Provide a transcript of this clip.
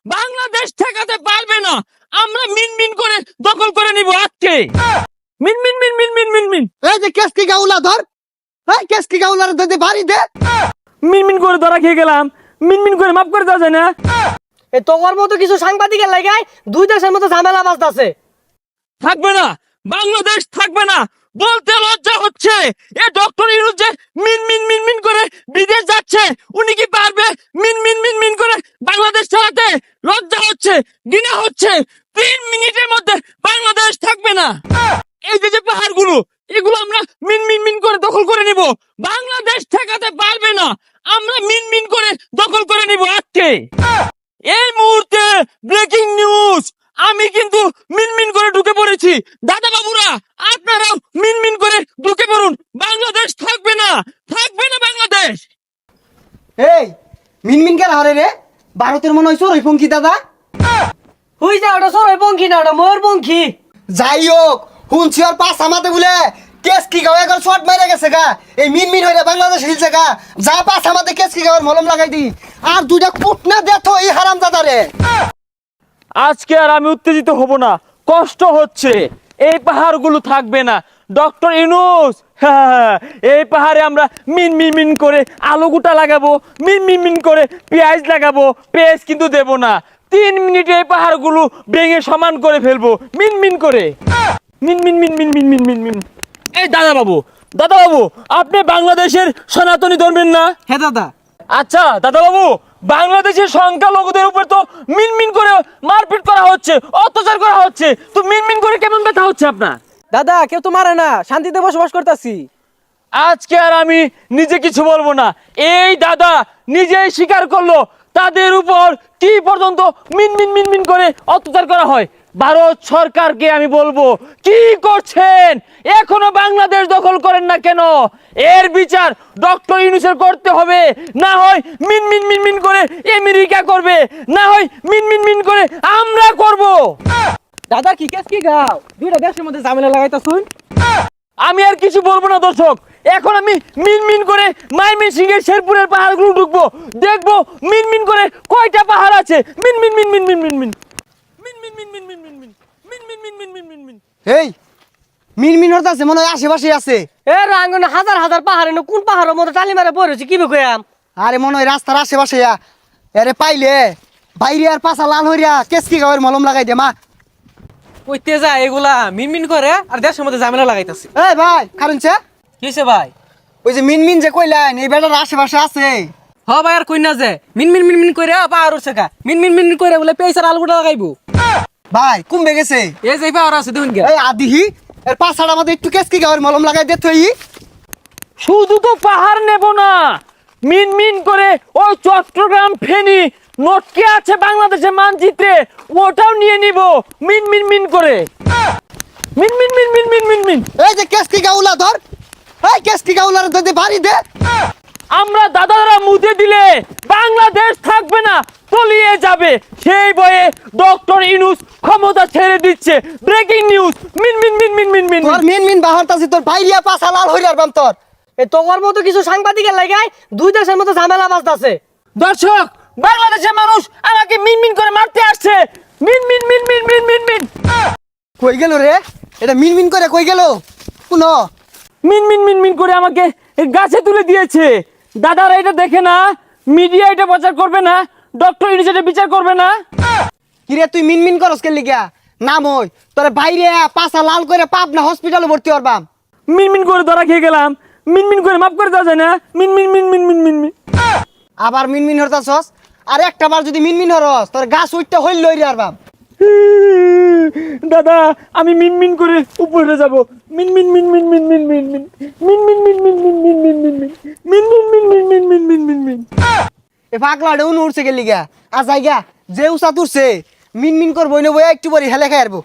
বাংলাদেশ ঠেকাতে পারবে না। আমরা মিনমিন করে দখল করে নিব আজকে। মিনমিন মিনমিন মিনমিন মিন। এই যে কেসকি গাউলা ধর, এই কেসকি গাউলার দে বাড়ি দে। মিনমিন করে ধরা খেয়ে গেলাম। মিনমিন করে মাফ করে দেওয়া যায় না? এ তোমার মতো কিছু সাংবাদিকের লাগাই দুই দেশের মতো ঝামেলা বাজতাছে। থাকবে না, বাংলাদেশ থাকবে না বলতে লজ্জা হচ্ছে। এ ডক্টর ইউনূস যে মিনমিন মিনমিন করে বিদেশ যাচ্ছে, উনি কি পারবে মিনমিন মিনমিন করে বাংলাদেশ চালাতে? লজ্জা হচ্ছে, ঘৃণা হচ্ছে। 3 মিনিটের মধ্যে বাংলাদেশ থাকবে না। এই যে যে পাহাড়গুলো, এগুলো আমরা মিনমিন মিন করে দখল করে নিব। বাংলাদেশ ঠেকাতে পারবে না। আমরা মিনমিন করে দখল করে নিব আজকে। এই মুহূর্তে ব্রেকিং নিউজ, আমি কিন্তু মিনমিন করে ঢুকে পড়েছি। দাদা বাবুরা, আপনারাও মিনমিন করে ঢুকে পড়ুন। বাংলাদেশ থাকবে না, থাকবে না বাংলাদেশ। এই মিনমিন কে হারে রে, ভারতের মনে হইছো ওই পঙ্কি দাদা। হই যা, ওটা সরই পঙ্খী না, ওটা ময়ূর পঙ্খী। যাই হোক, হুনছি আর পাস আমাতে বলে কেসকি গাও একবার শট মেরে গেছে গা। এই মিনমিন হইরা বাংলাদেশ হিলছে গা। যা পাস আমাতে কেসকি গাওয়ার মলম লাগাই দি, আর দুইটা কুটনা দেখো এই হারাম দাদারে। আজকে আর আমি উত্তেজিত হব না, কষ্ট হচ্ছে। এই পাহাড়গুলো থাকবে না। ডক্টর ইউনূস, এই পাহাড়ে আমরা মিনমিন মিন করে আলু গুটা লাগাবো, মিনমিন মিন করে পেঁয়াজ লাগাবো। পেঁয়াজ কিন্তু দেব না। 3 মিনিটে এই পাহাড়গুলো ভেঙে সমান করে ফেলবো মিনমিন করে। মিনমিন মিন মিন মিন মিন মিন মিন। এই দাদা বাবু, দাদা বাবু, আপনি বাংলাদেশের সনাতনী ধর্মের না? হ্যাঁ দাদা। আচ্ছা দাদা বাবু, বাংলাদেশের সংখ্যালঘুদের উপর তো মিনমিন করে মারপিট করা হচ্ছে, অত্যাচার করা হচ্ছে, তো মিনমিন করে কেমন ব্যথা হচ্ছে আপনার? দাদা কেউ তো মারে না, শান্তিতে বসবাস করতেছি। আজকে আর আমি নিজে কিছু বলবো না। এই দাদা নিজেই স্বীকার করলো তাদের উপর কি পর্যন্ত মিনমিন মিনমিন করে অত্যাচার করা হয়। ভারত সরকারকে আমি বলবো, কি করছেন? এখনো বাংলাদেশ দখল করেন না কেন? এর বিচার ডক্টর ইউনূসের করতে হবে। না হয় মিনমিন মিনমিন করে আমেরিকা করবে, না হয় মিনমিন মিন করে আমরা করব। দাদা কি কেস কি গাও, দুইটা দেশের মধ্যে ঝামেলা লাগাইতাছুন। আমি আর কিছু বলবো না দর্শক। এখন আমি মিনমিন করে ময়মনসিংহের শেরপুরের পাহাড়গুলো ঢুকবো, দেখবো মিনমিন করে কয়টা পাহাড় আছে। মিনমিন মিনমিন মিনমিন মিন মিনমিন মিনমিন মিনমিন মিন মিনমিন মিনমিন মিনমিন মিন। এই মিনমিন হতাছে মনে হয় আশেপাশে আছে। এ রাঙ্গন হাজার হাজার পাহাড়ে কোন পাহাড়ের মধ্যে টালি মারে পড়েছি কি কইয়াম। আরে মনে হয় রাস্তার আশেপাশে এরে পাইলে বাইরে আর পাছা লাল হইয়া কেসকি গাওয়ার মলম লাগাই দে মা। কইতে যা এগুলা মিনমিন করে আর দেশের মধ্যে ঝামেলা লাগাইতাছে। এই ভাই কারণ কিসে ভাই? ওই যে মিনমিন যে কইলেন এই বেটার আশেপাশে আছে। হ ভাই আর কই না যে মিনমিন মিনমিন করে পাহাড় উঠছে কা, মিনমিন মিনমিন করে বলে পেইসার আলুটা লাগাইবো। ভাই কমবে গেছে। এই যে পাহাড় আছে দেখুন গে। এই আদিহি এর পাছাড়া মধ্যে একটু কেসকি গাওয়ার মলম লাগাই দে তুই। শুধু তো পাহাড় নেব না, মিনমিন করে ওই চট্টগ্রাম ফেনী নটকে আছে বাংলাদেশের মানচিত্রে, ওটাও নিয়ে নিব মিনমিন মিন করে। মিনমিন মিনমিন মিনমিন মিন। এই যে কেসকি গাউলা ধর, এই কেসকি গাউলার দে বাড়ি দে। আমরা দাদারা মুতে দিলে বাংলাদেশ থাকবে না, তলিয়ে যাবে। সেই বয়ে ডক্টর ইউনূস ক্ষমতা ছেড়ে দিচ্ছে। ব্রেকিং নিউজ, মিনমিন মিনমিন মিনমিন। তোর মিনমিন বাহারতাছি তোর বাইরিয়া পাছা লাল হইয়ার বাম তোর। এ তোমার মতো কিছু সাংবাদিকের লাগাই দুই দেশের মতো ঝামেলা বাজতাছে। দর্শক, বাংলাদেশের মানুষ আমাকে মিনমিন করে মারতে আসছে। মিনমিন মিনমিন মিনমিন মিন। কই গেল রে? এটা মিনমিন করে কই গেল? শুনো মিনমিন মিনমিন করে আমাকে গাছে তুলে দিয়েছে। দাদারা এটা দেখে না, মিডিয়া এটা প্রচার করবে না, ডক্টর ইউনূস এটা বিচার করবে না। কিরে তুই মিনমিন করস কে লিগা? নাম হই তোর বাইরে পাছা লাল করে পাবনা হসপিটালে ভর্তি হরবাম। মিনমিন করে ধরা খেয়ে গেলাম। মিনমিন করে মাফ করে দেওয়া যায় না? মিনমিন মিনমিন মিনমিন মিন। আবার মিনমিন হরতাছস? আর একটা বার যদি মিনমিন হরস তোর গাছ উঠতে হইল লইরি হরবাম। দাদা আমি মিনমিন করে উপরে যাব। মিনমিন মিনমিন মিনমিন মিনমিন মিনমিন মিনমিন মিনমিন মিনমিন মিনমিন মিনমিন মিনমিন মিনমিন মিন। এ পাগলা উন উঠছে কে লিগা? আ জায়গা যে উসা তুরছে মিনমিন করবই না বই একটু পরে হেলে খাই আরবো।